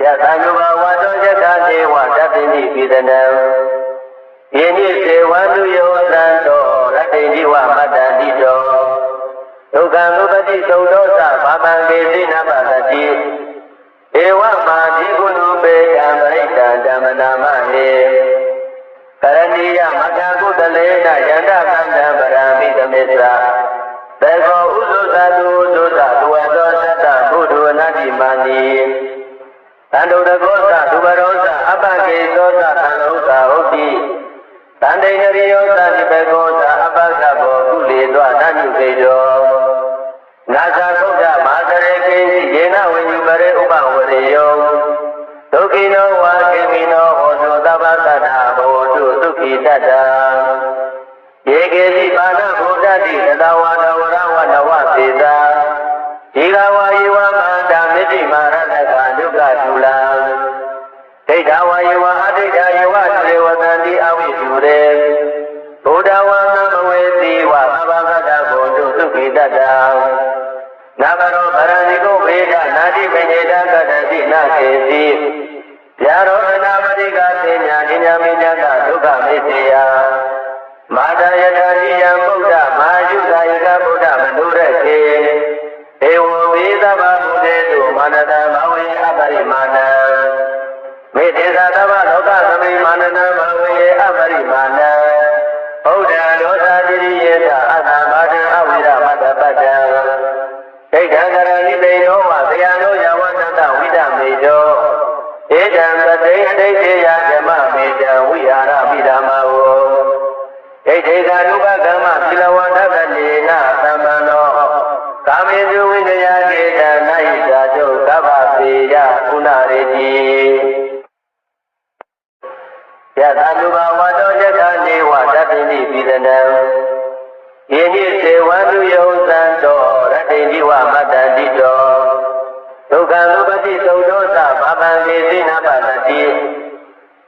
Yatanuba Wado Yakati Watatini Pidanam Yeni Sewandu Yosanto Latini Wamatanido Tukanubati Sodosa Pamange Sinabati Ewa Mati Gunube Yamarita Damanamahe Karaniya Mataku Talena Yanda Kanda Barami Tamesa Bego Uzo Sadu Uzo Tuwazo Sata Budu Nadi Mani Tando the Gosa, Dubarosa, Abake Sosa, Tanosa, Oki, Tande Nariosa, Nibegosa, Abakabo, Kuli, Dwanu Kejo, Nasa Koda, Masare Kesi, Yena, when you bury Uba, Wario, Tokino, Wakimino, Oso, Tabasana, Bodu, Tuki, Tata, Yegesi, Bana, Budadi, Tawana, Wana, Wasida, Higawa, Iwamanda, Midi, Maranaka, Duka, Tula, Tedawa, Adida, Tewatandi, Awi, Ture, Budawa, Namawesi, Wabagada, Bodu, Tuki, Dada, Navaro, Paraniko, Veda, Nadi, Veneda, Gadadi, Nakesi, Yaro, Navadiga, Tenya, Ninamina, Duka, Mesia, Madaya, Buddha, Majuka, Buddha, Madura, Ewo Veda Babudetu Manada Maui Abarimana Medesa Dava Loka Sami Manana Maui Abarimana Oda Losa Dirieta Adamada Avira Madabada Ekagara Nideno Vayano Yawatanda Vida Mejo Ejan Tadeya Jama Meja Viara Vidamao Ekega Nuba Gama Silawata Kalina Samano Kamizu Vinaya Gita Naita Jo Kavapiya Punariti Yatanuba Wado Yakani Watatini Pidanam Yeni Sewandu Yosanto Ratini Wamatandito Tukanubati Sodosa Pamange Sinapatati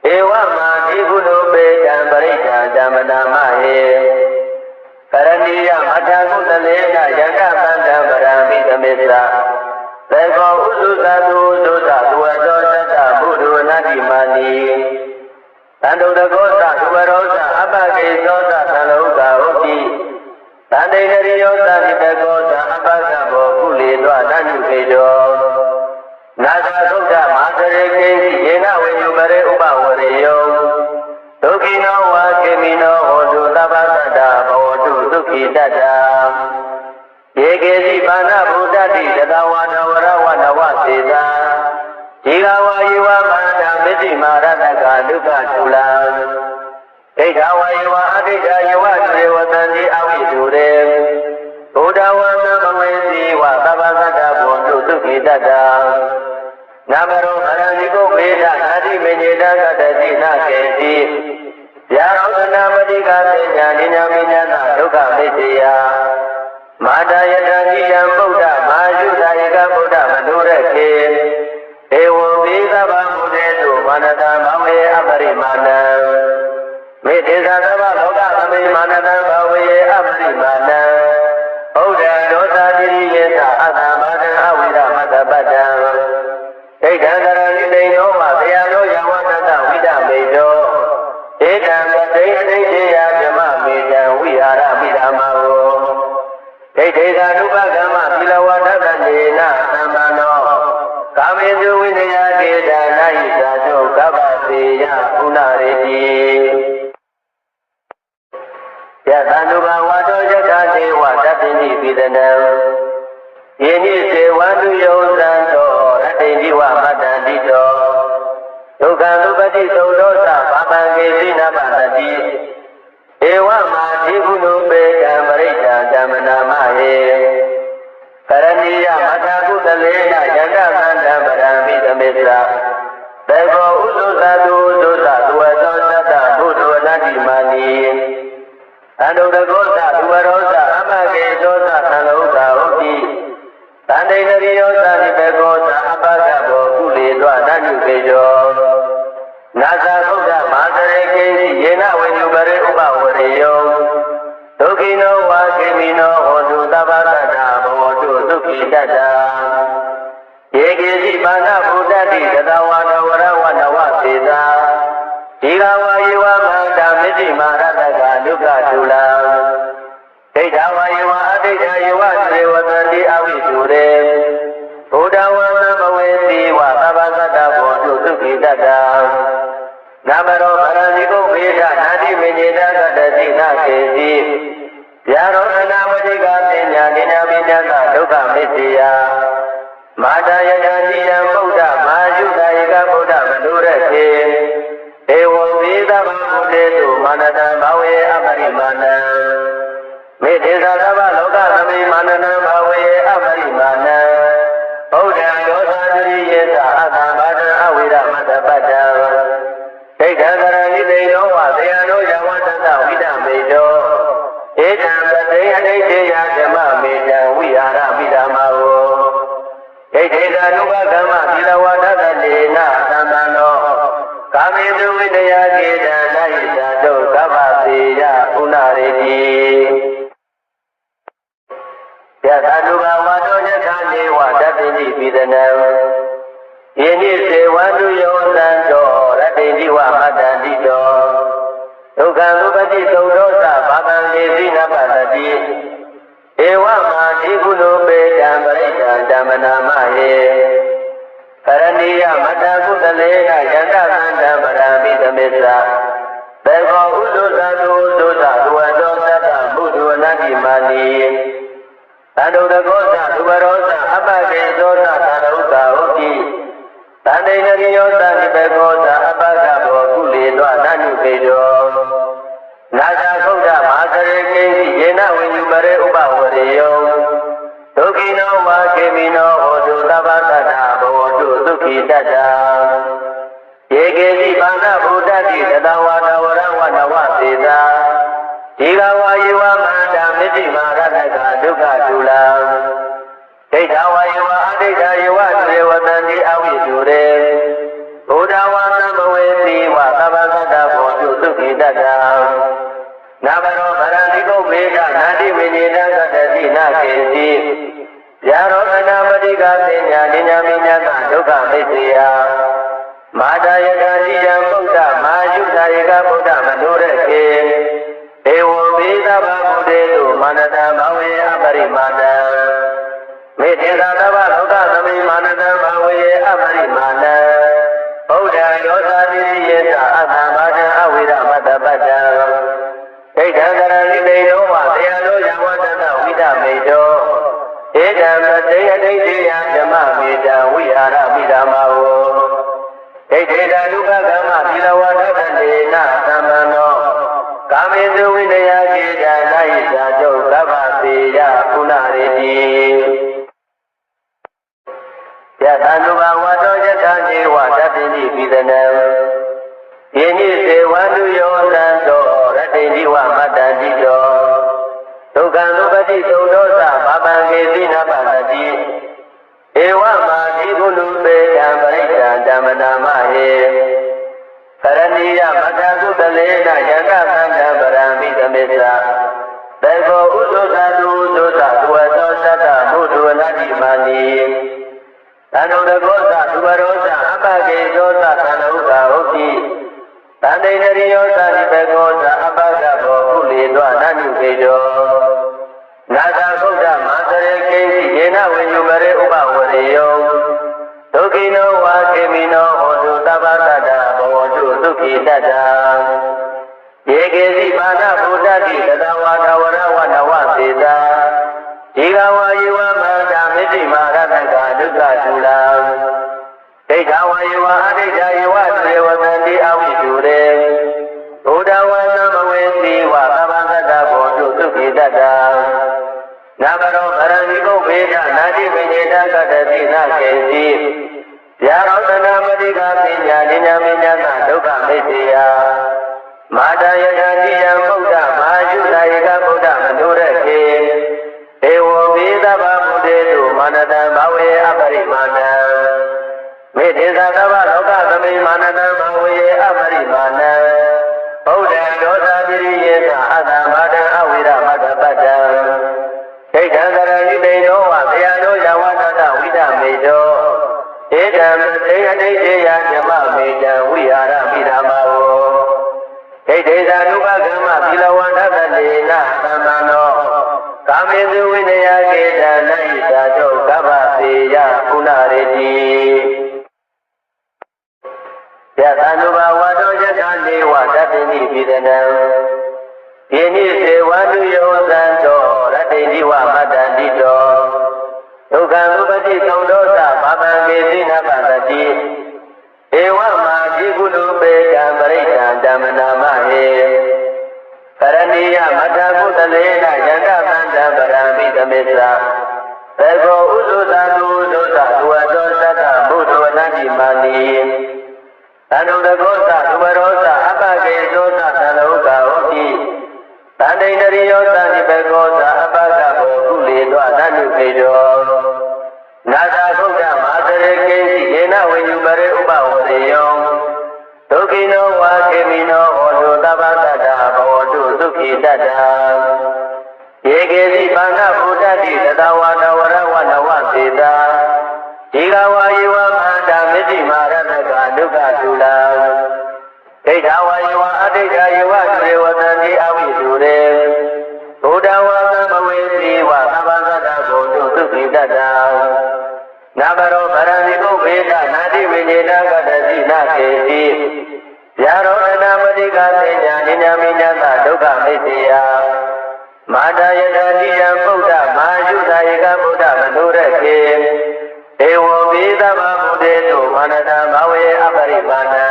Ewa Mati Gunube Jambarita Jamanamahe Karaniya Mataku Talena Yanda Kanda Barami Tamesa Bego Uzu Sadu Uzusa Tuwazo Sata Budu Nadi Mani Tando the Gosa Tuwarosa Abake Sosa Talouka Oki Tande Nariosa Nibegosa Abakabo Kuli Dwa Nanu Kejo Nasa Sota Masare Kesi Yena Wenyu Bare Uba Wareyo Tokino Wakemino Odu Tabasada Bodu Tuki Dada Yegesi Bana Budati Tadawana Warawana Wasida Jigawa Yuwa Manda Miti Maranaka Duka Tula Egawa Yuwa Adida Yuwa Trewatani Awi Ture Udawana Mawesi Wa Tabasada Bodu Tuki Dada Namaro Maraniko Veda Nadi Menjeda Kadati Nakesi Yarona Madika Tenya Ninamina Duka Mesia Madaya Daniya Buddha Majuda Ika Buddha Madurake Ewo Veda Bamudetu Manada Mawe Abarimana Medesa Dava Loka Sami Manada Mawe Abarimana Buddha Dosa Diriyeta Adamada Awida Madabada Ekagara Nideno Vayano Yawatata Vida Mejo Ekan Tadeya Jama Meja Viara Vidamao Ekega Nuba Gama Pilawata Kalena Samano Kamizu Vinaya Gita Naisa Jo Kavapiya Punariti Yatanuba Wado Yakati Watatini Pidanam Yeni Sewandu Yosanto Ratini Wamatandito Tukanubati Sodosa Pamange Sinabati Ewa Mati Gunube Yamarita Jamanamahe Karaniya Mataku Talena Yanda Kanda Barami Tamesa Bego Uzu Sadu Uzusa Tuwazo Sata Budu Nadi Mani Tando the Gosa Dubarosa Abake Sosa Talouka Oki Tande Nariosa Nibegosa Abakabo Kuli Dwanu Kejo Nasa Koda Masare Kesi Yena when you bury Uba Wario Tokino Wakimino Odu Tabasada Bodu Tuki Dada Yegesi Bana Budadi တဝါတဝရဝနဝသေသာဒီကဝါယေဝမန္တာမစ္စည်းမာရတကဒုက္ခတူလံဒိဋ္ဌဝါယေဝအဒိဋ္ဌယေဝသေဝတံတိအဝိတုရေဘုဒ္ဓဝါသမဝေတိဝသဗ္ဗသတ္တဘောတုသုခိတတံနာမရောဗရဏိကုဘေဒနာတိမေညေတကတတိနာကေတိဗျာရောအနာဝတိကပညာနိနာပိဏကဒုက္ခမစ္စယမာတယတတိယဗုဒ္ဓမာယုတယေကဗုဒ္ဓမနုရခေဧဝံသေသဗ္ဗဗုတေတုမာနတံဘဝေအပရိမာဏံမေတေသသဗ္ဗလောကသမိမာနတံဘဝေအပရိမာဏံဗုဒ္ဓံယောသတရိယေသအတ္တဘာတံအဝိရမတ္တပတ္တံဒိဋ္ဌံကရဏိတေနောဝသေယနောယဝတ္တဝိဒမေတောဧတံပတေအဋ္ဌေယဓမ္မမေတံဝိဟာရမိဓမ္မဝောဒိဋ္ဌေသာနုဘကမ္မသီလဝါဒတတေနသံသနောကာမေတုဝိတယကေတံနာယိတတုကဗ္ဗသေယဥနာရေတိယသာနုဘဝါတောယထာနေဝတတိတိပိဒနံယေနိစေဝန္တုယောသံတောရတေတိဝမတ္တန္တိတောဒုက္ခံဥပတိသုဒ္ဓောသဘာတံလေသိနပတတိဧဝမာတိကုလုပေတံပရိတံဓမ္မနာမဟေကရဏီယမတ္တကုသလေနယန္တသံဓမ္မရာမိသမေသဘေကောဥဒုသတုဒုသဒဝတောသတ္တမုဒ္ဒဝနတိမာနီသန္တုတကောသဒုဝရောသအပကေသောသသန္တုသာဟုတ်တိသန္တိနရိယောသနိဘေကောသအပကဘောကုလေသောနန္နုပေတောနာဇာခုဒ္ဓမဟာစရေကိဉ္စီယေနဝိညုပရေဥပဝရေယောဒုက္ခိနောဝါခေမိနောဟောတုသဗ္ဗတတ္တဘောတုဒုက္ခိတတ္တယေကေတိဘာနာဘုဒ္ဓတိသတဝါတဝရဝနဝသေသာဒီကဝါယေဝမန္တာမစ္စည်းမာရတကဒုက္ခတူလံဒိဋ္ဌဝါယေဝအဒိဋ္ဌယေဝသေဝတံတိအဝိတုရေဘုဒ္ဓဝါသမဝေတိဝသဗ္ဗသတ္တဘောတုသုခိတတ္တနာမရောဗရဏိကုဘေဒနာတိမေညေတကတတိနာကေတိဗျာရောအနာပတိကပညာနိညာမိညာကဒုက္ခမစ္စယမာတယတတိယဗုဒ္ဓမာယုတယေကဗုဒ္ဓမနုရခေဧဝံသေသဗ္ဗဗုတေတုမာနတံဘဝေအပရိမာဏံမေတေသသဗ္ဗလောကသမိမာနတံဘဝေအပရိမာဏံဗုဒ္ဓံယောသတိယေသအတ္တဘာတံအဝိရမတ္တပတ္တံဒိဋ္ဌံကရဏိတေနောဝသေယနောယဝတ္တဝိဒမေတောဧတံပတေအဋ္ဌေယဓမ္မမေတံဝိဟာရမိဓမ္မဝောဒိဋ္ဌေသာနုဘကမ္မသီလဝါဒတတေနသံသနောကာမေတုဝိတယကေတံနာယိတတုကဗ္ဗသေယဥနာရေတိယသာနုဘဝါတောယထာနေဝတတိတိပိဒနံယေနိစေဝန္တုယောသံတောရတေတိဝမတ္တန္တိတောဒုက္ခံဥပတိသုဒ္ဓောသဘာပံကေသိနပတတိဧဝမာတိကုလုပေတံပရိတံဓမ္မနာမဟေကရဏီယမတ္တကုသလေနယန္တသံဓမ္မရာမိသမေသဘေကောဥဒုသတုဥဒုသဒဝတောသတ္တမုဒ္ဒဝနတိမာနီသန္တုတကောသဒုဝရောသအပကေသောသသန္တုသာဟုတ်တိသန္တိနရိယောသနိဘေကောသအပကဘောကုလေသောနန္နုပေတောနာသာခုဒ္ဓမဟာစရေကိဉ္စီယေနဝိညုပရေဥပဝရေယောဒုက္ခိနောဝါခေမိနောဟောတုသဗ္ဗတတ္တဘောတုဒုက္ခိတတ္တယေကေစီဘာနာဘုဒ္ဓတိသတဝါထဝရဝနဝသေသာဒီကဝါယေဝမန္တာမစ္စည်းမာရတကဒုက္ခတူလံဒိဋ္ဌဝါယေဝအဒိဋ္ဌယေဝသေဝတံတိအဝိတုရေဘုဒ္ဓဝါသမဝေတိဝသဗ္ဗသတ္တဘောတုဒုက္ခိတတ္တနာမရောဗရဏိကုဘေဒနာတိမေညေတကတတိနာကေတိဗျာရောတနာမတိကပညာနိညာမိညာကဒုက္ခမစ္စယမာတယတတိယဗုဒ္ဓမာယုတယေကဗုဒ္ဓမနုရခေဧဝံသေသဗ္ဗဗုတေတုမာနတံဘဝေအပရိမာဏံမေတေသသဗ္ဗလောကသမိမာနတံဘဝေအပရိမာဏံဗုဒ္ဓံဒောသတိယေသအတ္တဘာတံအဝိရမတ္တပတ္တံဒိဋ္ဌံကရဏိတေနောဝသေယနောယဝတ္တဝိဒမေတောဧ တံတေအတိတ်ေယဓမ္မမေတံဝိဟာရပိဓမ္မာဝဒိဋ္ဌိသာနုပကမ္မသီလဝန္တတလေနသမ္မန္နောကာမေစုဝိနယကေတံနဣသာတုကဗ္ဗသေယကုဏရေတိယသနုဘဝတောယထာနေဝတတ္တိပိဒနံယေနိစေဝန္တုယောသံတောရတ္တိဝမတ္တန္တိတောဒုက္ခံဥပတိသုံးဒောသဘာပံကေသိနပတတိဧဝမာတိကုလုပေတံပရိဒံဓမ္မနာမဟေကရဏီယမတ္တကုတလေနယန္တပန္တပရမိသမေသာသေကောဥသုသာတုဥသုသာဒုဝတောသတ္တဘုဒ္ဓဝနတိမာနိသန္တုတကောသသုဝရောသအပကေသောသသလောကဟောတိသန္တိတရိယောသနိဘကောသအပကဘောကုလေသောသနုခေတောနာသာဘုဒ္ဓမဟာတရေကေစီယေနဝေယုပရေဥပဝရေယောဒုက္ခိနောဝါခေမိနောဟောတုသဗ္ဗတတ္တဘောတုသုခိတတ္တယေကေစီဘာဏဗုဒ္ဓတိသတဝါတဝရဝနဝသေတာဒီကဝါယေဝမန္တာမေတိမာရတကဒုက္ခသုလံဒိဋ္ဌဝါယေဝအဋ္ဌယေဝသေဝတံတိအဝိသုရေဘုဒ္ဓဝါသမဝေတိဝသဗ္ဗတတ္တဘောတုသုခိတတ္တနာဘရောဗရဏိကုဘေဒနာတိဝိညေနကတတိနာကေတိဗျာရောဏမတိကသေညာနိညာမိညာသဒုက္ခမိတ်တေယမာတယတတိယဗုဒ္ဓမာယုသာယေကဗုဒ္ဓမနုရခေဧဝံပိသဗ္ဗဗုဒ္ဓေတုမာနတံဘဝေအပရိမာဏံ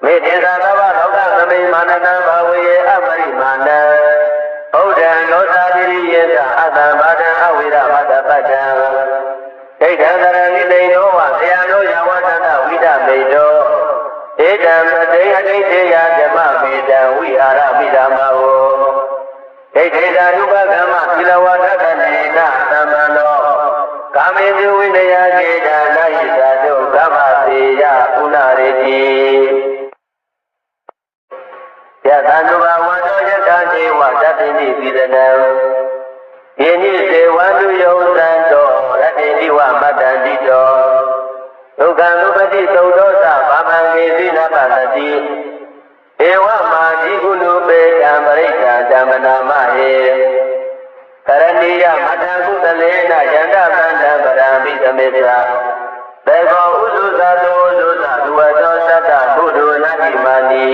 မေတ္တေသာသဗ္ဗလောကသမိမာနတံဘဝေအပရိမာဏံဘုဒ္ဓံလောသာတိရိယေသအတ္တဘာဒံအဝိရမတ္တပတ္တံဒိဋ္ဌံသရဏိတိနောဝဆရာတို့ယဝတ္တဝိဒမေတောဧတံပတိအတိတေယဓမ္မမေတံဝိဟာရပိဓမ္မာဝဒိဋ္ဌိသာနုပကမ္မသီလဝတ္တနေနသမ္မန္နောကာမေစုဝိနယကေတံနဣသာတုကဗ္ဗသေယကုဏရေတိယသနုဘဝတောယထာနေဝတတ္တိပိဒနံယေနိစေဝန္တုယောသံတောရတ္တိဝမတ္တန္တိတောဒုက္ခံဥပတိသုံးဒောသဘာပံကေသိနပတတိဧဝမာတိကုလုပေတံပရိဒံဓမ္မနာမဟေကရဏီယမတ္တကုတလေနယန္တပန္တပရမိသမေသာသေကောဥသုသာတောဥသုသာဒုဝတောသတ္တဘုဒ္ဓဝနတိမာနိ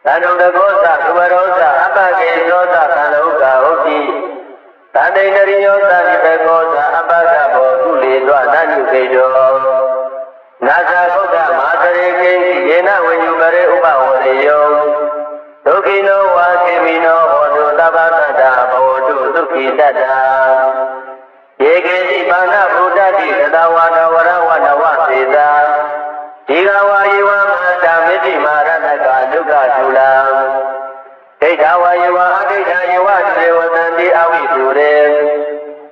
သန္တုတကောသသုဝရောသအပကေသောသသလောကဟောတိသန္တိတရိယောသနိဘကောသအပကဘောကုလေသောသနုခေတောနာသာဘုဒ္ဓမဟာတရေကေစီယေနဝေယုပရေဥပဝရေယောဒုက္ခိနောဝါခေမိနောဟောတုသဗ္ဗတတ္တဘောတုသုခိတတ္တယေကေစီဘာဏဗုဒ္ဓတိသတဝါတဝရဝနဝသေတာဒီကဝါယေဝမန္တာမေတိမာရတကဒုက္ခသုလံဒိဋ္ဌဝါယေဝအဋ္ဌယေဝသေဝတံတိအဝိသုရေ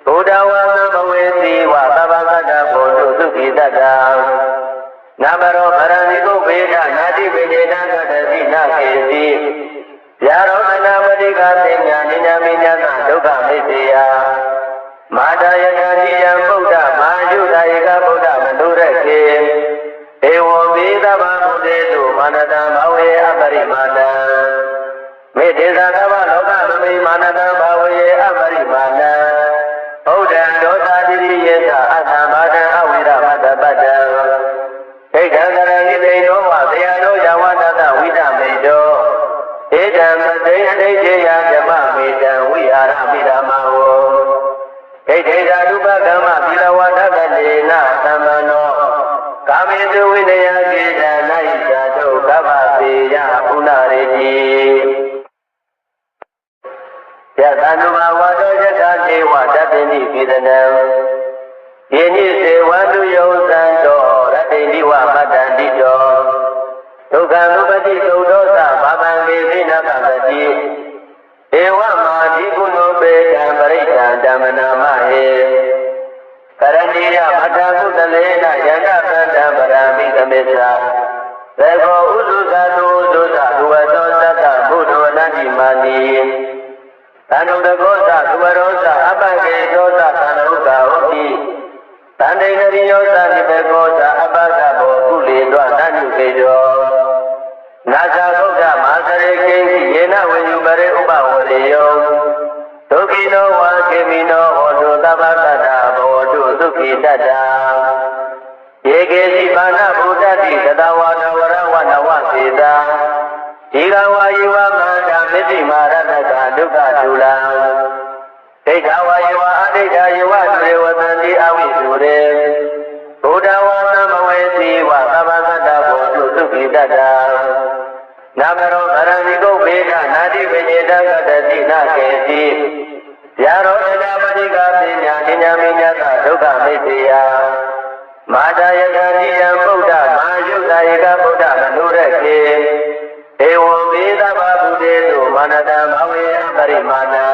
ဘုဒ္ဓဝါသမဝေတိဝသဗ္ဗတတ္တဘောတုသုခိတတ္တနာမရောဗရဏိကုဘေဒနာတိဝိညေနကတတိနာကေတိဗျာရောဏမတိကသေညာနိညာမိညာသဒုက္ခမိတ်တေယမာတယတတိယဗုဒ္ဓမာယုသာယေကဗုဒ္ဓမနုရခေဧဝံပိသဗ္ဗဗုဒ္ဓေတုမာနတံဘဝေအပရိမာဏံမေတ္တေသာသဗ္ဗလောကသမိမာနတံဘဝေအပရိမာဏံဘုဒ္ဓံဒောသာတိရိယေသအတ္တဘာဒံအဝိရမတ္တပတ္တံဒိဋ္ဌံသရဏိတိနောဝဆရာတို့ယဝတ္တဝိဒမေတောဧတံပတိအဋ္ဌေယဓမ္မမေတံဝိဟာရပိဓမ္မာဝဒိဋ္ဌိသာနုပကမ္မသီလဝတ္တနေနသမ္မန္နောကာမေစုဝိနယကေတံနဣသာတုကဗ္ဗသေယကုဏရေတိယသနုဘဝတောယထာနေဝတတ္တိပိဒနံယေနိစေဝန္တုယောသံတောရတ္တိဝမတ္တန္တိတောဒုက္ခံဥပတိသုံးဒောသဘာပံကေသိနပတတိဧဝမာတိကုဏုပေတံပရိဒံဓမ္မနာမဟေကရဏီယမတ္တကုတလေနယန္တပန္တပရမိသမေသာသေကောဥသုသာတုဥသုသာဒုဝတောသတ္တဘုဒ္ဓဝနတိမာနိသန္တုတကောသသုဝရောသအပကေသောသသံလောကဟောတိ တန္တိနရိယောသနိဘေကောသာအပကဘောကုလေသောတဏှုကေတောနာဇာဂုတ်တမဟာစရေကိဉ္စီယေနဝေယုပရေဥပဝရေယောဒုက္ခိနောဝါခေမိနောဟောတုသဗ္ဗတတ္တဘောတုဒုက္ခိတတ္တယေကေစီပါဏဗုဒ္ဓတိသတဝါဒဝရဝနဝစေတာဒီကဝါယေဝမန္တမစ္တိမာရတကဒုက္ခဒုလံဒိဋ္ဌဝါယေဝအဒိဋ္ဌယေဝသေဝတံတိအဝိသုရေဘုဒ္ဓဝါသမဝေစီဝသဗ္ဗသတ္တဘောတုဒုက္ခိတတ္တနာမရောဗရဏိကုဘေဒနာတိဝိညေတကတတိနာကေတိယာရောအနာမတိကပညာဉာဏ်မိညတဒုက္ခမိစ္ဆေယမာတာယတရိယံဗုဒ္ဓမဟာယုသာယေကဗုဒ္ဓမနုရခေဧဝံမေသဗ္ဗဗုဒေတုမာနတံဘဝေအပရိမာဏံ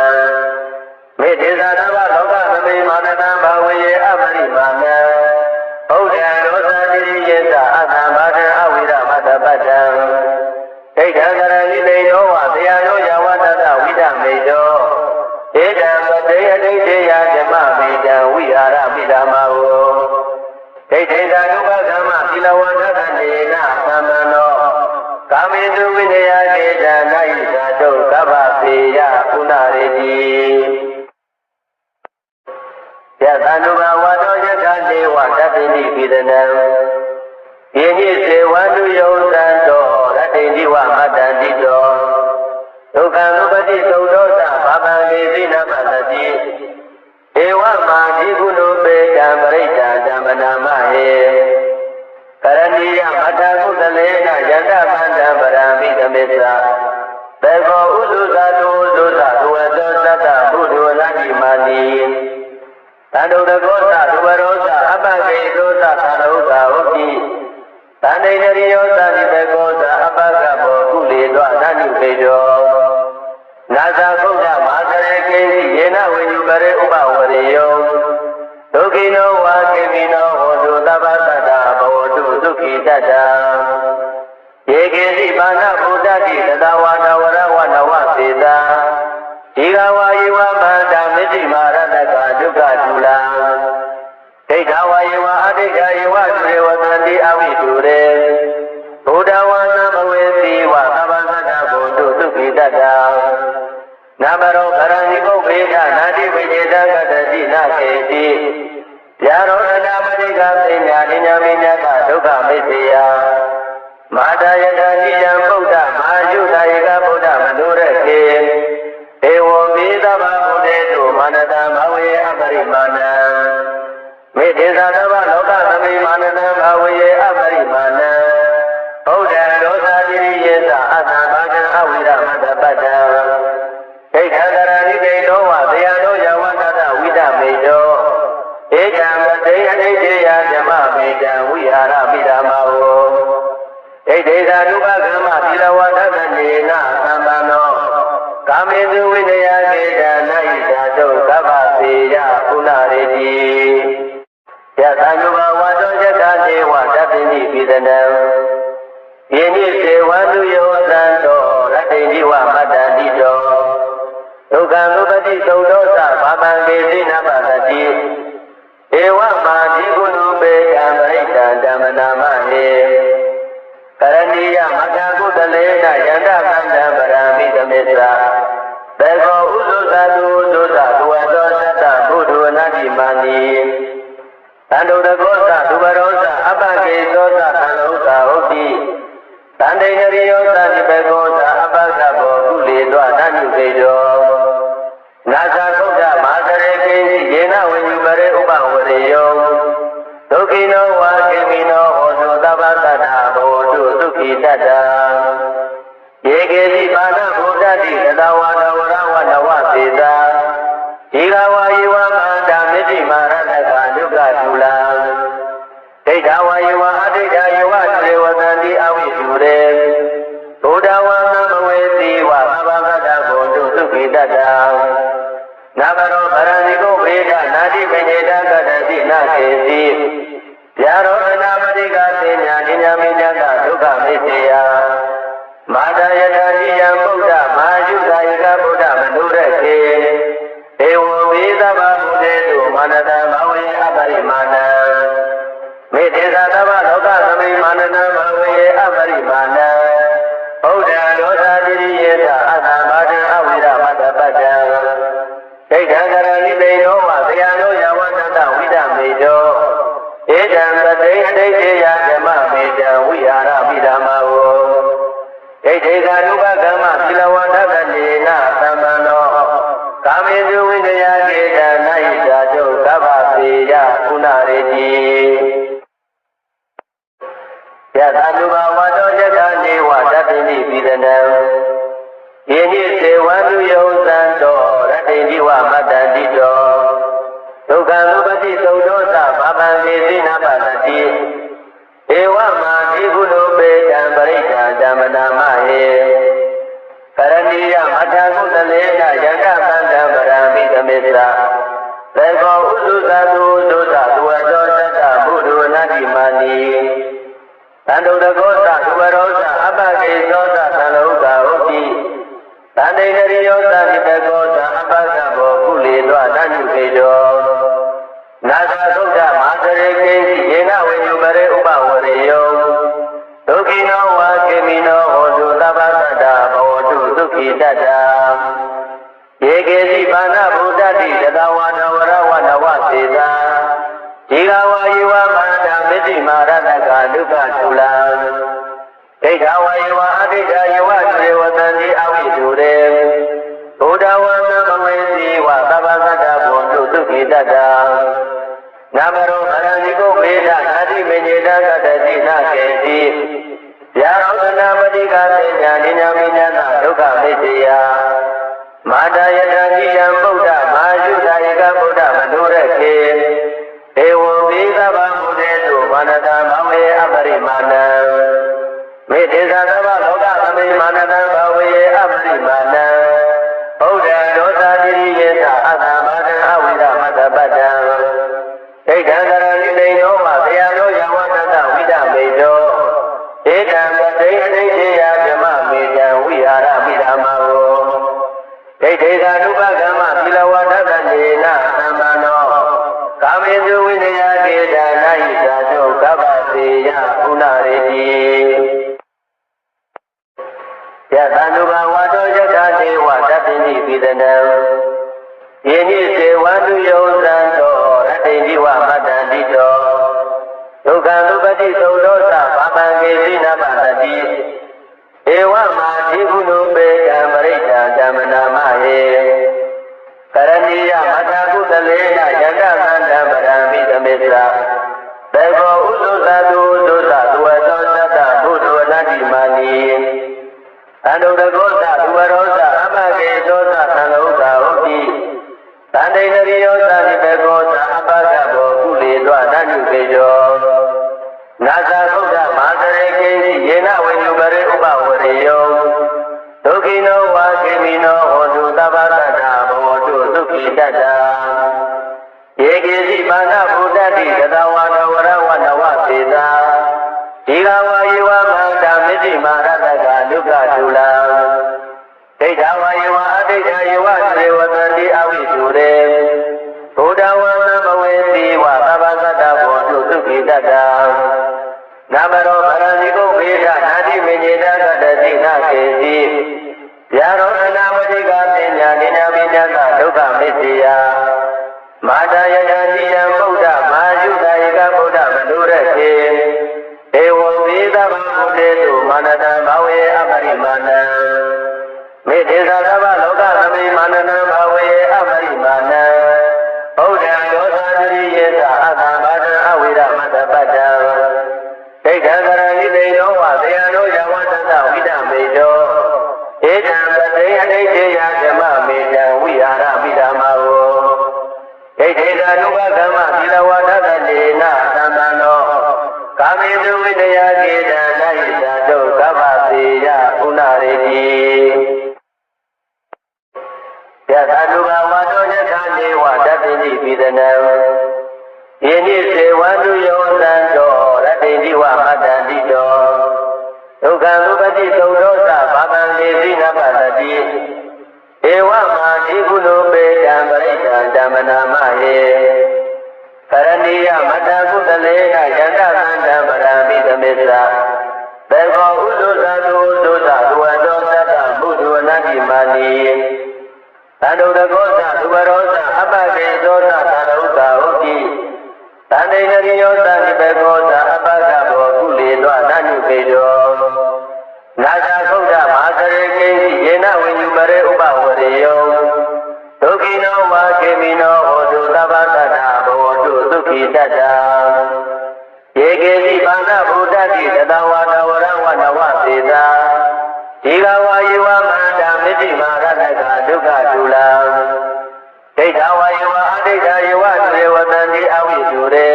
မေတ္တေသာသဗ္ဗလောကသမိမာနတံဘဝေအပရိမာဏံဘုဒ္ဓံဒောသတိယေသအတ္တမတံအဝိရမတ္တပတ္တံဒိဋ္ဌံကရဏိတေနောဝတရားနောယဝတ္တဝိဒမေတောဧတံပတေအဋိတေယဓမ္မမေတံဝိဟာရပိဓမ္မာဝဒိဋ္ဌိသာနုပကမ္မသီလဝန္တကနေနသမ္မနောကာမေတုဝိနယကေတနာယိသာတုသဗ္ဗပေယကုဏရေတိယသန္တုဘဝတောယထာနေဝတတ္တိနိပိဒနံယေညိစေဝန္တုယောသံတောရတ္တိနိဝမတ္တန္တိတောဒုက္ခံဥပတိသုဒ္ဓောသဘာပံလေသိနမတတိဧဝမာဓိကုဏုပေတံပရိစ္ဆာဓမ္မနာမဟေကရဏီယမတ္တကုသလေနယတပန္တပရမိသမေသာသေကောဥဒုသတုဥဒုသဒုဝတောသတ္တဘုဒ္ဓဝလတိမာနိသန္တုတကောသဒုဝရောသအပကေသောသသနုကာဟုတ်တိတန္တိနရိယောသနိတကောသအပကဘောကုလေသောအနန္တုပေတောနာဇာဂုတ်တမဟာစရေကိဉ္စီယေနဝေယုပရေဥပဝရေယောဒုက္ခိနောဝါခေမိနောဟောတုသဗ္ဗတတ္တဘောတုဒုက္ခိတတ္တယေကေစီပါဏဗုဒ္ဓတိသတဝါဒဝရဝနဝစေတာဒီကဝါယေဝမန္တမစ္တိမာရတကဒုက္ခဒုလံဒိဋ္ဌဝါယေဝအဒိဋ္ဌယေဝသေဝတံတိအဝိတုရေဘုဒ္ဓဝါသမဝေစီဝသဗ္ဗသတ္တဘောတုဒုက္ခိတတ္တနာမရောကရဏိကုဘေဒနာတိဝိညေတကတတိနာကေတိယာရောအနာမတိကပညာဉာဏ်မိညတဒုက္ခမိစ္ဆေယမာတာယတရိယံဗုဒ္ဓမဟာယုသာယေကဗုဒ္ဓမနုရခေဧဝံမေသဗ္ဗဗုဒေတုမာနတံဘဝေအပရိမာဏံမေတ္တေသာသဗ္ဗလောကသမိမာနတံဘဝေအပရိမာဏံဘုဒ္ဓံဒောသတိယေသအတ္တမတံအဝိရမတ္တပတ္တံဒိဋ္ဌံကရဏိတေနောဝတရားနောယဝတ္တဝိဒမေတောဧကံပတေအဋိတေယဓမ္မမေတံဝိဟာရပိဓမ္မာဝဒိဋ္ဌိသာနုပကမ္မသီလဝတ္တကနေနသမ္ပန္နောကာမေတုဝိနယကေတနာယိသာတုသဗ္ဗပေယကုဏရေတိယသန္တုဘဝတောယထာနေဝတတ္တိနိပိဒနံယေနိစေဝန္တုယောသံတောရတ္တိနိဝမတ္တန္တိတောဒုက္ခံဥပတိသုဒ္ဓောသဘာပံကေသိနမတတိဧဝမာဓိကုဏုပေတံပရိစ္ဆာဓမ္မနာမဟေကရဏီယမတ္တကုသလေနယန္တပန္တပရမိသမေသာသေကောဥဒုသတုဥဒုသဒုဝတောသတ္တဘုဒ္ဓဝနတိမာနိသန္တုတကောသဒုဝရောသအပကေသောသသံဥက္ခဟုတ်တိတန္တိနရိယောသနိဘေကောသအပကဘောကုလေသောအနန္တုပေတောနာဇာဂုတ်တမဟာစရေကိဉ္စီယေနဝေယုပရေဥပဝရေယောဒုက္ခိနောဝါခေမိနောဟောတုသဗ္ဗတတ္တဘောတုဒုက္ခိတတ္တယေကေစီပါဏဗုဒ္ဓတိသတဝါဒဝရဝနဝစေတာဒီကဝါယေဝမန္တမစ္တိမာရတကဒုက္ခဒုလံဒိဋ္ဌဝါယေဝအဒိဋ္ဌယေဝသေဝတံတိအဝိတုရေဘုဒ္ဓဝါသမဝေစီဝသဗ္ဗသတ္တဘောတုဒုက္ခိတတ္တနာမရောဗရဏိကုဘေဒနာတိပညေတကတတိနာကေတိယာရောအနာမတိကပညာဉာဏ်မိညတဒုက္ခမိစ္ဆေယမာတာယတရိယံဗုဒ္ဓမဟာယုသာယေကဗုဒ္ဓမနုရခေဧဝံမေသဗ္ဗဗုဒေတုမာနတံဘဝေအပရိမာဏံ တေယဓမ္မမေတံဝိဟာရမိဓမ္မဝောဒိဋ္ဌိကနုပကမ္မသီလဝါဒကတိနာသမ္ပန္နောကာမေစုဝိနယကေတနာဟိတာတုကဗ္ဗပေယကုဏရေတိယသနုဘဝတောယတနေဝတတိနိပိဒနံယေနိစေဝန္တုယောသံတောရတေတိဝမတ္တန္တိတောဒုက္ခလူပတိသုဒ္ဓောသဘာဗံေသိနာပတတိဧဝမာတိကုလုပေတံပရိစ္ဆာဓမ္မနာမဟေကရဏီယမထာကုသလေနယကသန္တံပရမိသမေသရာသေကောဥစုသတုဒုသသူဝတောသတ္တဘုဒ္ဓဝနတိမာနီသန္တုတကောသသူဝရောသအပကေသောသသံလောကဟုတ်တိသန္တိနရိယောသတိတကောသအပကဘောကုလေသောတဏှုကေတောနာသသုဒ္ဓမာသရေကေယေနဝေညုပရေဥပဝရေယောဒုက္ခိနောဝါကေမိနောဟောတုသဗ္ဗတ္တဘောတုဒုက္ခိတတ္တယေကေစီဘာနာဗုဒ္ဓတိတတဝါနဝရဝနဝသေသာဒီဃဝါယေဝမန္တမစ္တိမာရတကဒုက္ခသုလံဒိဋ္ဌဝါယေဝအဒိဋ္ဌယေဝသေဝတံတိအဝိတုရေဘုဒ္ဓဝါမမဝေစီဝသဗ္ဗတ္တဘောတုဒုက္ခိတတ္တနာမရောအရဏိကုမေဒနာတိမေညေတကတတိနာကေတိယာရောသနာပတိကာသေညာနိညာမိညာနာဒုက္ခမေတ္တယမာတယတတိယံဗုဒ္ဓမာယုဒာယကဗုဒ္ဓမနုရခေဧဝံပိသဗ္ဗမုဒေတုမာနတံဘဝေအပရိမာဏံမေတ္တေသသဗ္ဗလောကသမိမာနတံဘဝေအပရိမာဏံဗုဒ္ဓံဒောသတိရိယေသအတ္တမာတံအဝိဒမတ္တပတ္တံဒိဋ္ဌံကရဏိနေနောမသေယနောယဝတ္တဝိဒမေတောဧတံပတိအဋ္ဌိယဓမ္မမေတံဝိဟာရမိဓမ္မဝောဒိဋ္ဌိကာနုပကမ္မသီလဝါဒကတိနာသမ္ပန္နောကာမေစုဝိနယကေတနာဟိတာတုကဗ္ဗစေယကုဏရေတိယသနုဘဝတောယတနေဝတတိနိပိဒနံယေနိစေဝန္တုယောသံတောရတေတိဝမတ္တန္တိတောဒုက္ခလူပတိသုဒ္ဓောသဘာဗံေသိနာပတတိဧဝမာတိကုလုပေတံပရိစ္ဆာဓမ္မနာမဟေကရဏီယမထာကုသလေနယကသန္တံပရမိသမေသရာသေကောဥစုသတုဒုသသူဝတောသတ္တဘုဒ္ဓဝနတိမာနီသန္တုတကောသသူဝရောသအပကေသောသသံလောကဟုတ်တိသန္တိနရိယောသတိတကောသအပကဘောကုလေသောတဏှုကေတောနာသသုဒ္ဓမာသရေကေယေနဝေညုပရေဥပဝရေယောဒုက္ခိနောဝါကေမိနောဟောတုသဗ္ဗတ္တဘောတုဒုက္ခိတတ္တယေကေစီဘာနာဗုဒ္ဓတိတတဝါနဝရဝနဝသေသာဒီဃဝါယေဝမန္တမစ္တိမာရတကဒုက္ခသုလံဒိဋ္ဌဝါယေဝအဒိဋ္ဌယေဝသေဝတံတိအဝိတုရေဘုဒ္ဓဝါမမဝေတိဝသဗ္ဗတ္တဘောတုဒုက္ခိတတ္တနာမရောဗရဏိကုမေဒနာတိမေညေတကတတိနာကေတိယာရောသနာပတိကာသေညာနိညာမိညာသဒုက္ခမေတ္တယမာတယတတိယံဗုဒ္ဓမာယုဒာယကဗုဒ္ဓမနုရခေဧဝံပိသဗ္ဗမုဒေတုမာနတံဘဝေအပရိမာဏံမေတ္တေသသဗ္ဗလောကသမိမာနတံဘဝေအပရိမာဏံဗုဒ္ဓံဒောသတိယေသအတ္တမာတံအဝိရမတ္တပတ္တံဒိဋ္ဌံကရဏိနေနောဝသေယနောယဝတ္တဝိဒမေတောဧတံပတိအဋ္ဌိယဓမ္မမေတံဝိဟာရမိဓမ္မဝောဒိဋ္ဌိကာနုပကမ္မသီလဝါဒကတိနာသမ္ပန္နောကာမေစုဝိနယကေတနာဟိတာတုကဗ္ဗစေယကုဏရေတိယသနုဘဝတောယတနေဝတတိနိပိဒနံယေနိစေဝန္တုယောသံတောရတေတိဝမတ္တန္တိတောဒုက္ခလူပတိသုဒ္ဓောသဘာဗံေသိနာပတတိဧဝမာတိကုလုပေတံပရိစ္ဆာဓမ္မနာမဟေကရဏီယမထာကုသလေနယတသန္တံပရမိသမေသရာသေကောဥစုသတုဒုသသူဝတောသတ္တဘုဒ္ဓဝနတိမာနီသန္တုတကောသသူဝရောသအပကေသောသသံလောကဟုတ်တိ တန်တိန်ရိယောသတိပကောသာအပကဘောကုလေသောနညုပေတောနာဇာခုဒ္ဓမဟာစရေကိယေနဝိညုပရေဥပဝရေယောဒုက္ခိနောဝါခေမိနောဟောတုသဗ္ဗတတ္တဘောတုဒုက္ခိတတ္တယေကေတိဘာနာဘုဒ္ဓတိတတဝါတဝရဝနဝသေသာဒီကဝါယေဝမန္တမိတိမာရတကဒုက္ခတူလံဒိဋ္ဌဝါယေဝအဒိဋ္ဌယေဝသေဝတံတိအဝိတုရေ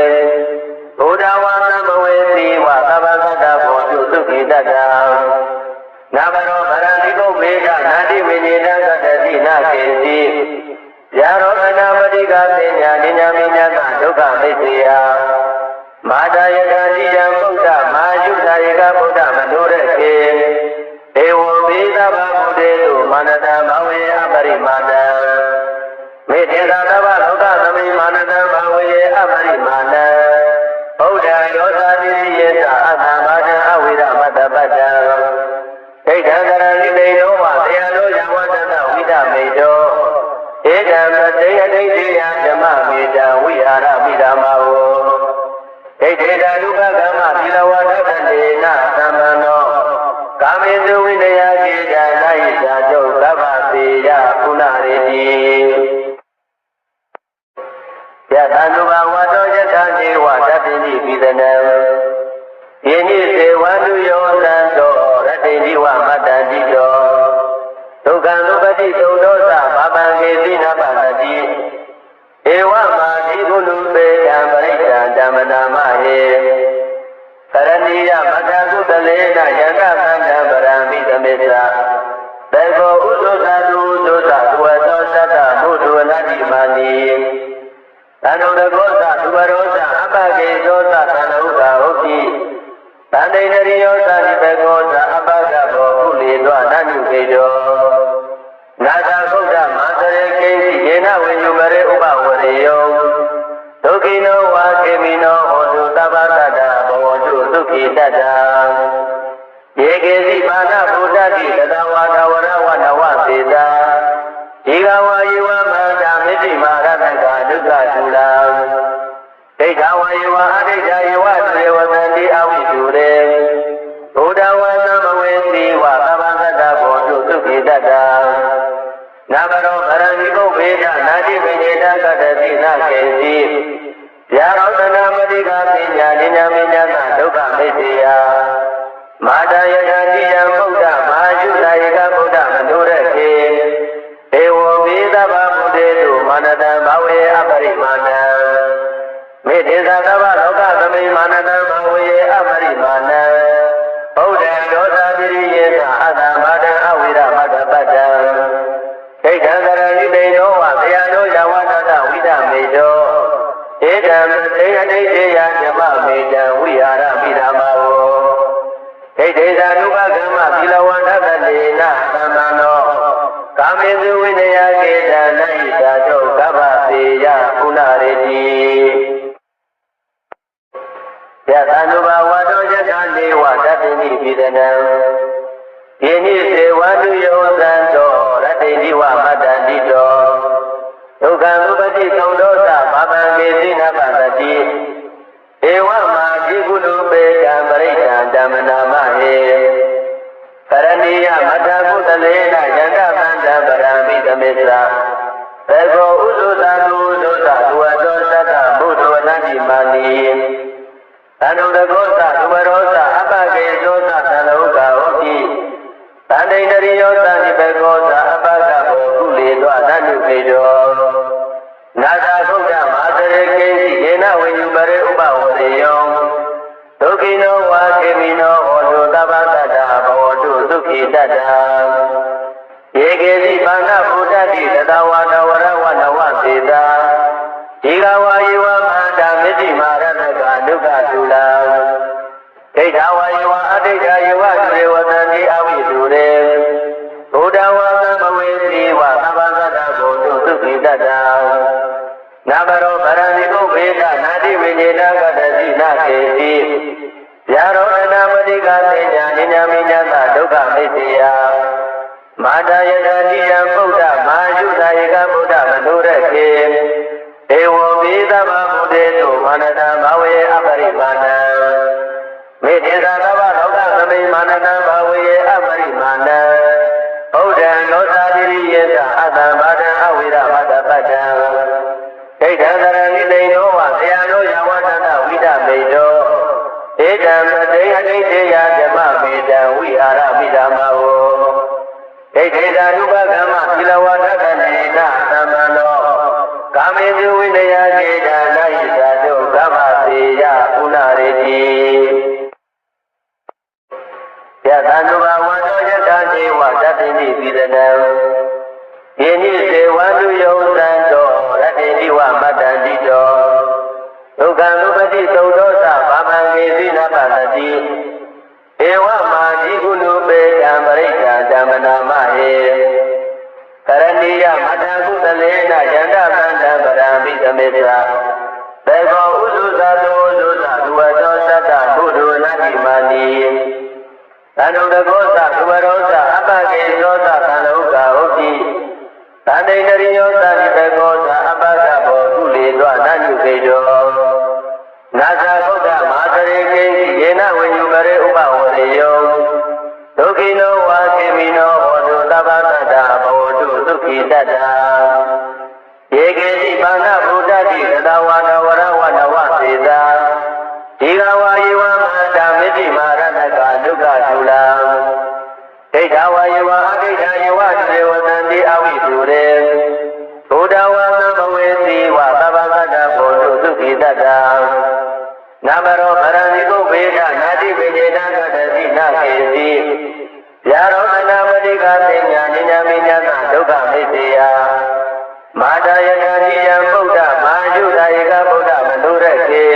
ဘုဒ္ဓဝါသံဘဝေတိဝသဗ္ဗတတ္တဘောတုဒုက္ခိတတ္တနာမရောဗရဏိကုဗေဒနာတိဝိညေတသတ္တိနာကေတိယာရောအနာမတိကသေညာနိညာမိညာဒုက္ခမိစ္ဆေယမာတာယတတိယံဗုဒ္ဓမာယုသာယကဗုဒ္ဓမနုရခေဧဝံဘေသဗ္ဗဗုဒ္ဓေတုမာနတံဘဝေအပရိမာဏံမေတ္တေသာသဗ္ဗလောကသမိမာနတံဘဝေအပရိမာဏံဗုဒ္ဓယောသာတိယေတအတ္တမာတံအဝိရမတ္တပတ္တံဒိဋ္ဌံကရဏိတေနောဝတရားလောယဝတ္တဝိဒမေတောဧကံပတေယဒိဋ္ဌိယဓမ္မမေတံဝိဟာရမိဓမ္မဝောဒိဋ္ဌိတလူကကမ္မသီလဝါဒတေနသမ္မနောကာမေသူဝိနယကေတနာယိသာကျုပ်သဗ္ဗသေယကုဏရေတိယသနုဘဝတောယထာဇေဝတတိနိပိသနံယေနိစေဝန္တုယောသံတောရတေတိဝမတ္တတိတောဒုက္ခံသုပတိသုဒောသဘာပံကေတိနပတတိဧဝမာတိကုလူပေတံပရိစ္ဆံဓမ္မနာမဟေကရဏီယမတ္တကုတလေနယန္တသန္တပရမိသမေသသေကောဥသောသတုဥသောသဝေသောသတ္တဘုဒ္ဓဝနတိမာနိသန္တုတကောသသုဘရောသအပကေသောသသန္တုကဟုတ်တိတန်တိန်ရိယောသတိပကောသအပကဘောကုလေသောနညုပေတောနာဇာခုဒ္ဓမဟာစရေကိယေနဝိညုပရေဥပဝရေယောဒုက္ခိနောဝါခေမိနောဟောတုသဗ္ဗတတ္တဘောတုဒုက္ခိတတ္တယေကေစီဘာနာဘုဒ္ဓတိတတဝါတဝရဝနဝသေသာဒီကဝါယေဝမန္တမိတိမာရတကဒုက္ခတူလံဒိဋ္ဌဝါယေဝအဒိဋ္ဌယေဝသေဝတံတိအဝိတုရေဘုဒ္ဓဝါသံဘဝေတိဝသဗ္ဗတတ္တဘောတုဒုက္ခိတတ္တနာမရောဗရဏိကုဗေဒနာတိဝိညေတသတ္တိနာကေတိယာရောတနာမတိကပညာဉာဏ်မိညာဒုက္ခမိစ္ဆေယမာတာယထာတိယံဗုဒ္ဓမာယုသာယကဗုဒ္ဓမနုရခေဧဝံဘေသဗ္ဗဗုဒ္ဓေတုမာနတံဘဝေအပရိမာဏံမေတ္တေသာသဗ္ဗလောကသမိမာနတံဘဝေအပရိမာဏံဗုဒ္ဓံဒောသတိယေသအတ္တမာတံအဝိရမတ္တပတ္တံဒိဋ္ဌံကရဏိတေနောဝတရားလောယဝတ္တဝိဒမေတောဧကံပတေယဒိဋ္ဌိယဓမ္မမေတံဝိဟာရမိဓမ္မဝောဒိဋ္ဌိသာနုပကမ္မသီလဝန္တတေနသမ္မနောကာမေသူဝိနယကေတနာယိသာကျုပ်သဗ္ဗသေယကုဏရေတိယသနုဘဝတောယထာနေဝတတိနိပိသနံယေနိစေဝန္တုယောသံတောရတေတိဝမတ္တတိတောဒုက္ခံဥပတိသုဒောသဘာပံကေတိနပတတိဧဝမာတိကုလူပေတံပရိစ္ဆံဓမ္မနာမဟေကရဏီယမတ္တကုတလေနယန္တသန္တပရမိသမေသသေကောဥသောသတုဥသောသဝေသောသတ္တဘုဒ္ဓဝနတိမာနိသန္တုတကောသသုဘရောသအပကေသောသသန္တုကဟုတ်တိတန်တိန်ရိယောသတိပကောသအပကဘောကုလေသောနညုပေတောနာဇာခုဒ္ဓမဟာစရေကိယေနဝိညုပရေဥပဝရေယောဒုက္ခိနောဝါခေမိနောဟောတုသဗ္ဗတတ္တဘောတုဒုက္ခိတတ္တယေကေစီဘာနာဘုဒ္ဓတိတတဝါတဝရဝနဝသေသာဒီကဝါယေဝမန္တမိတိမာရတကဒုက္ခတူလံဒိဋ္ဌဝါယေဝအဒိဋ္ဌယေဝသေဝတံတိအဝိတုရေဘုဒ္ဓဝါသံဘဝေတိဝသဗ္ဗတတ္တဘောတုဒုက္ခိတတ္တနာမရောဗရဏိကုဗေဒနာတိဝိညေတကတတိနာကေတိယာရောအနာမတိကသေညာဉာဏ်မိညာဒုက္ခမိစ္ဆေယမာတာယထာတိယံဗုဒ္ဓမာယုသာယကဗုဒ္ဓမနုရခေဧဝံဘေသဗ္ဗဗုဒ္ဓေတုမာနတံ တေသာသဘာလောကသမိမာနတံဘာဝေယအပရိမာဏံဘုဒ္ဓံလောသာတိရိယေသအတ္တဘာဒံအဝိရမတ္တပတ္တံဒိဋ္ဌံသရဏိတိနောဝသေယနောယဝတ္တဝိဒမေတောဧတံပတိအဋိတေယဓမ္မမေတံဝိဟာရပိဓမ္မာဝောဒိဋ္ဌိသာနုပကမ္မသီလဝါဒကနေနသမ္မနောကာမေသူဝိနယကေတံနာယိသာတုကမ္မသေယပုဏ္ဏရေတိယသန္တုဘဝန္တောယထာဒေဝတတ္တိပိပိဒနံယေနိစေဝန္တုယောသံတောရတ္တိတိဝမတ္တန္တိတောဒုက္ခလူပတိသုဒ္ဓောသဘာမံကေသိနပတတိဧဝမာတိကုလူပေတံပရိက္ခာဓမ္မနာမဟေကရဏီယမတ္တကုသလေနယန္တသန္တပရံပိသမေသာသေကောဥစုသတောဥစုသဒုဝတောသတ္တဘုဒ္ဓနာတိမာတိသန္တုတကောသဒုဝရောသအပကေသောသသံလောကဟုတ်တိသန္တိတရိယောသတိတကောသအပကဘောကုလေသောနညုကေတောနာသဗုဒ္ဓမဟာတရေကိယေနဝိညုပရေဥပဝရေယောဒုက္ခိနောဝါခေမိနောဟောတုသဗ္ဗတတ္တဘောတုဒုက္ခိတတ္တယေကေတိပါဏဗုဒ္ဓတိသတဝါဒဝရဝနဝသေသာဒီဃဝါယေဝမဟာတမေတိမာရဏကဒုက္ခသုလံဒိဋ္ဌဝါယေဝအဒိဋ္ဌယေဝသေဝတံတိအဝိတုရေဘုဒ္ဓဝါသံဘဝေတိဝသဗ္ဗတတ္တဘောတုဒုက္ခိတတ္တနာမရောဗရဏိကုဗေဒနာတိဝိညေတကတတိနာကေတိဗျာရောအနာမတိကသိညာနိညာမိညာသဒုက္ခမိတေယမာတာယထာတိယံဗုဒ္ဓမာယုတာယေကဗုဒ္ဓမနုရကေ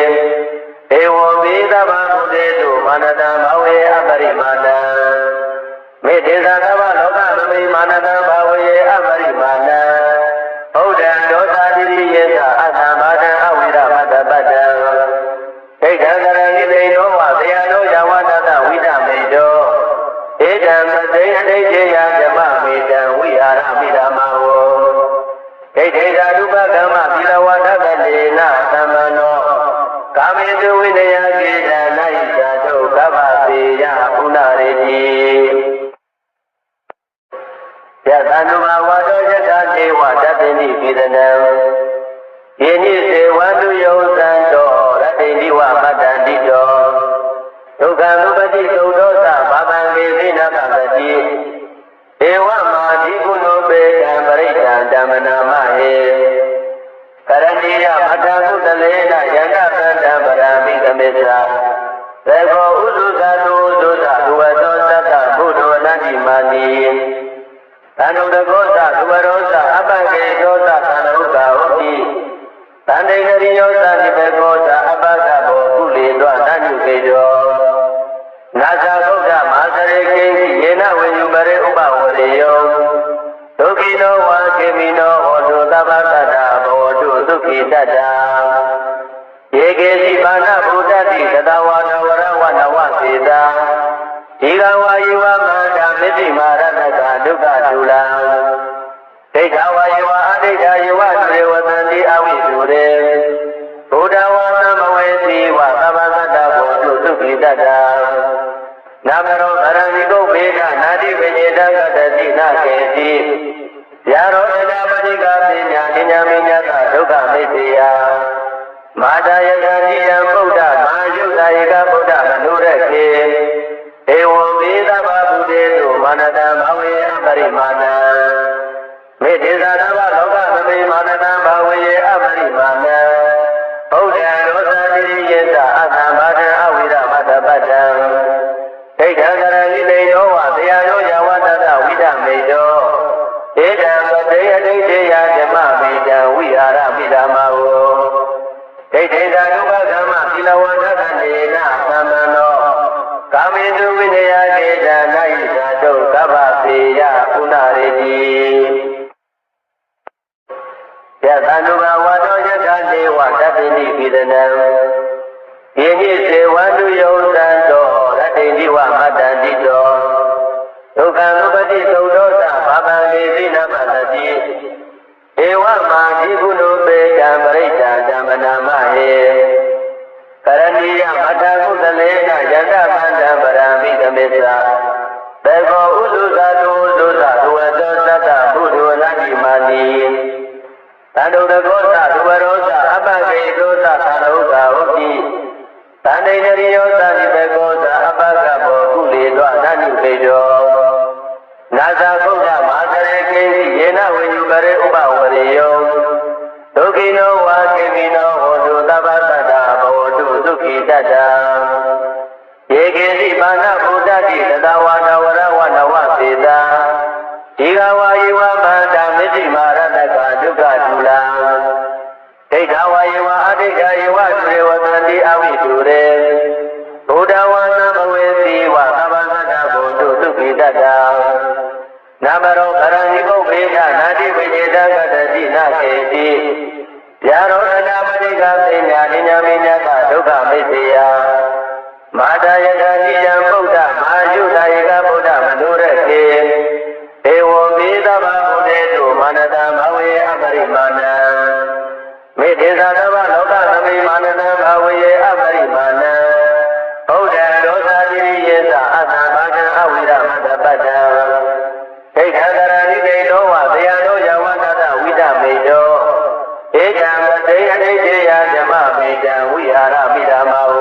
ဧဝံမေသဗ္ဗဗုဒေတုမာနတံဘဝေအပရိမာဏံမေတေသာသဗ္ဗလောကသမိမာနတံဘဝေအပရိမာဏံဘုဒ္ဓံဒောသာတိရိယေသအတ္တဘာဒံအဝိရမတ္တပတ္တံဒိဋ္ဌံကရဏိတိနောဝသေယနောယဝတ္တဝိဒမေတောဧတံပတိအဋိတေယဓမ္မမေတံဝိဟာရပိဓမ္မာဝောဒိဋ္ဌိသာနုပကမ္မသီလဝါဒကနေနသမ္မနောကာမေသူဝိနယကေတံနာယိသာတုကဗ္ဗသေယပုဏ္ဏရေတိယသန္တုဘဝန္တောယထာဒေဝတတ္တိပိပိဒနံယေနိစေဝန္တုယောသံတောရတ္တိတိဝမတ္တန္တိတောဒုက္ခလူပတိသုဒ္ဓောသဘာမံကေသိနပတတိဧဝမာတိကုဏုပေတံပရိက္ခာဓမ္မနာမဟေကရဏီယမတ္တကုသလေနယန္တသန္တပရံပိသမေသာသေကောဥစုသတောဥစုသဒုဝတောသတ္တဘုဒ္ဓနာတိမာတိသန္တုတကောသဒုဝရောသအပကေသောသသံလောကဟုတ်တိသန္တိတရိယောသတိဘေကောသအပကဘောကုလေသောနညုကေတောနာသဗုဒ္ဓမဟာတရေကိယေနဝိညုပရေဥပဝရေယောဒုက္ခိနောဝါခေမိနောဟောတုသဗ္ဗတတ္တဘောတုဒုက္ခိတတ္တယေကေတိပါဏဗုဒ္ဓတိသတဝါဒဝရဝနဝသေသာဒီဃဝါယေဝမန္တမေတိမာရဏကဒုက္ခသုလံဒိဋ္ဌဝါယေဝအဒိဋ္ဌယေဝသေဝတံတိအဝိတုရေဘုဒ္ဓဝါသံဘဝေတိဝသဗ္ဗတတ္တဘောတုဒုက္ခိတတ္တနာမရောဗရဏိကုဗေဒနာတိဝိညေတကတတိနာကေတိယာရောအနာမတိကပညာဉာဏ်မိညာသဒုက္ခမိတေယမာတာယထာတိယံဗုဒ္ဓမာယုတာယေကဗုဒ္ဓမနုရကေဧဝံမေသဗ္ဗဗုဒေတုမာနတံဘဝေအပရိမာဏံမေတေသာသဗ္ဗလောကသမိမာနတံဘဝေအပရိမာဏံဘုဒ္ဓံရောသတိယေသအတ္တဘာဒံအဝိရမတ္တပတ္တံဒိဋ္ဌံကရဏိတိနောဝသေယနောယဝတ္တဝိဒမေတောဧတံပတိအဋိတေယဓမ္မမေတံဝိဟာရပိဓမ္မာဝောဒိဋ္ဌိသာနုပကမ္မသီလဝါဒကနေနသမ္မနောကာမေသူဝိနယကေတံနာယိသာတုကဗ္ဗသေယပုဏ္ဏရေတိယသန္တုဘဝန္တောယထာဒေဝတတ္တိပိဒနံယေနိစေဝန္တုယောသံတောရတ္တိတိဝမတ္တန္တိတောဒုက္ခလူပတိသုဒ္ဓောသဘာမံကေသိနပတတိဧဝမာတိကုဏုပေတံပရိက္ခာဓမ္မနာမဟေကရဏီယမတ္တကုသလေနယန္တသ ကောဥစုသာတုသုသာဒုဝတောသတ္တဘုဒ္ဓဝနာတိမာနိသန္တုတကောသဒုဝရောသအပကေသောသသန္တုသာဟုတ်တိသန္တိနရိယောသနိတကောသအပကဘောကုလေသောအနန္တိပေတောနာသာဘုရားမဟာသရေကိယေနဝိညုပရေဥပဝရေယောဒုက္ခိနောဝါကိမိနောဟောတုသဗ္ဗတတ္တဘောတုဒုက္ခိတတ္တယေကေတိပါဏဗုဒ္ဓတိသတဝါနဝရဝနဝပေတာဒီဃဝါယေဝမန္တမစ္တိမာရတကဒုက္ခဒုလံဒိဋ္ဌဝါယေဝအဒိဋ္ဌယေဝသုရေဝတန္တိအဝိတုရေဘုဒ္ဓဝါနမဝေတိဝသဗ္ဗတတ္တဘောတုဒုက္ခိတတ္တနာမရောကရဏိပုပ္ပေဒနာတိဝိညေတကတတိနာကေတိဗျာရောဏမတိကသိညာဉာဏမိညကဒုက္ခမိစ္ဆေယမာတာယထာတိယံဗုဒ္ဓမဟာယုတာယေကဗုဒ္ဓမနုရခေဧဝံမိသဗ္ဗဗုဒ္ဓေတုမာနတံဘဝေအပရိမာဏံမေတေသသဗ္ဗလောကသမိမာနတံဘဝေအပရိမာဏံဗုဒ္ဓံဒောသတိယေသအတ္တဘာကံအဝိရမတပတ္တံဒိဋ္ဌကရဏိကေတောဝသေယတောယဝတ္တဝိဒမေတောဧကံမတေအဋိတေယဓမ္မမေတံဝိဟာရမိဓမ္မာဝ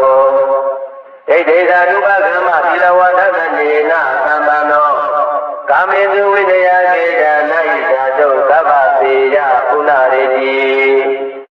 ဒိဋ္ဌိသာနုပကမ္မသီလဝါဒကနေနသမ္ပန္နောကာမေသူဝ